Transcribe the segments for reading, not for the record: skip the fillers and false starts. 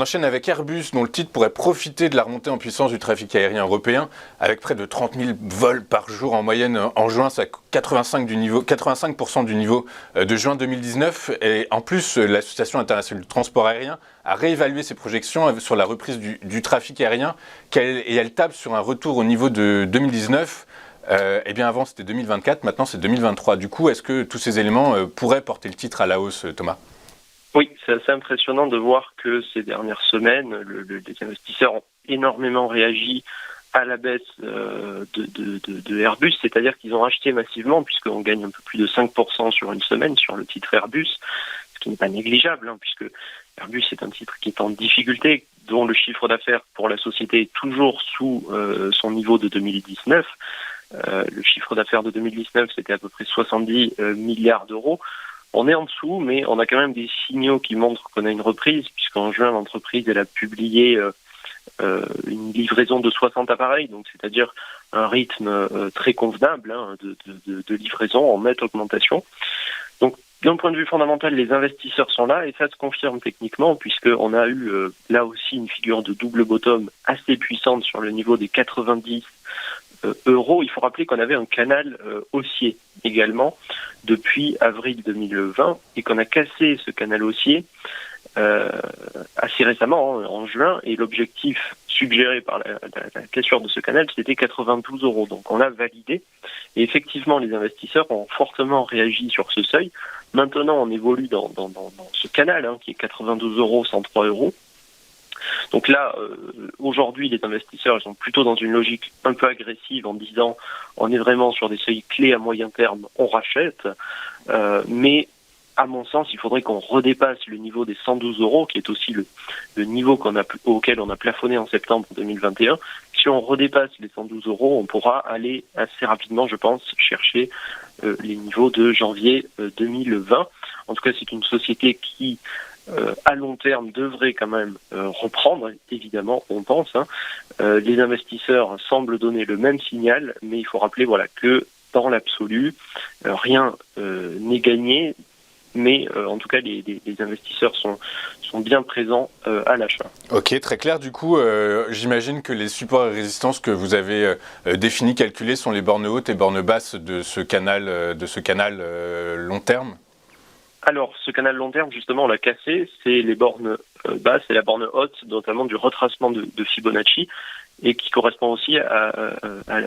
enchaîne avec Airbus, dont le titre pourrait profiter de la remontée en puissance du trafic aérien européen, avec près de 30 000 vols par jour en moyenne en juin, c'est 85% du niveau de juin 2019. Et en plus, l'Association internationale du transport aérien a réévalué ses projections sur la reprise du trafic aérien, et elle table sur un retour au niveau de 2019. Eh bien avant c'était 2024, maintenant c'est 2023. Du coup, est-ce que tous ces éléments pourraient porter le titre à la hausse, Thomas ? Oui, c'est assez impressionnant de voir que ces dernières semaines, les investisseurs ont énormément réagi à la baisse de Airbus, c'est-à-dire qu'ils ont acheté massivement, puisqu'on gagne un peu plus de 5% sur une semaine sur le titre Airbus, ce qui n'est pas négligeable, puisque Airbus est un titre qui est en difficulté, dont le chiffre d'affaires pour la société est toujours sous son niveau de 2019. Le chiffre d'affaires de 2019, c'était à peu près 70 milliards d'euros. On est en dessous, mais on a quand même des signaux qui montrent qu'on a une reprise, puisqu'en juin, l'entreprise elle a publié une livraison de 60 appareils, donc c'est-à-dire un rythme très convenable de livraison en nette augmentation. Donc, d'un point de vue fondamental, les investisseurs sont là, et ça se confirme techniquement, puisqu'on a eu là aussi une figure de double bottom assez puissante sur le niveau des 90 euros. Il faut rappeler qu'on avait un canal haussier également depuis avril 2020 et qu'on a cassé ce canal haussier assez récemment, en juin, et l'objectif suggéré par la cassure de ce canal, c'était 92 euros. Donc on a validé, et effectivement les investisseurs ont fortement réagi sur ce seuil. Maintenant on évolue dans ce canal qui est 92 euros, 103 euros. Donc là, aujourd'hui, les investisseurs ils sont plutôt dans une logique un peu agressive en disant on est vraiment sur des seuils clés à moyen terme, on rachète. Mais à mon sens, il faudrait qu'on redépasse le niveau des 112 euros, qui est aussi le niveau auquel on a plafonné en septembre 2021. Si on redépasse les 112 euros, on pourra aller assez rapidement, je pense, chercher les niveaux de janvier 2020. En tout cas, c'est une société qui à long terme devrait quand même reprendre, évidemment, on pense. Les investisseurs semblent donner le même signal, mais il faut rappeler que dans l'absolu, rien n'est gagné, mais en tout cas, les investisseurs sont bien présents à l'achat. Ok, très clair. Du coup, j'imagine que les supports et résistances que vous avez définis, calculés, sont les bornes hautes et bornes basses de ce canal long terme. Alors, ce canal long terme, justement, on l'a cassé. C'est les bornes basses et la borne haute, notamment du retracement de Fibonacci, et qui correspond aussi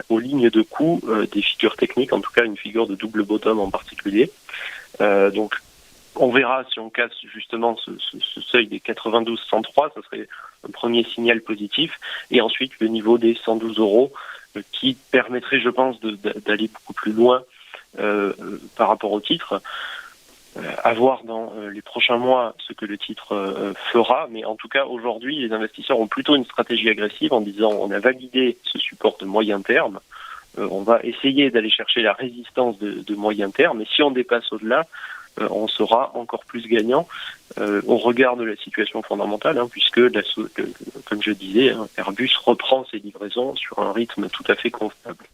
aux lignes de coût des figures techniques, en tout cas une figure de double bottom en particulier. Donc, on verra si on casse justement ce seuil des 92-103, ça serait un premier signal positif. Et ensuite, le niveau des 112 euros, qui permettrait, je pense, d'aller beaucoup plus loin par rapport au titre. À voir dans les prochains mois ce que le titre fera, mais en tout cas aujourd'hui les investisseurs ont plutôt une stratégie agressive en disant on a validé ce support de moyen terme, on va essayer d'aller chercher la résistance de moyen terme, et si on dépasse au-delà, on sera encore plus gagnant au regard de la situation fondamentale, puisque comme je disais, Airbus reprend ses livraisons sur un rythme tout à fait convenable.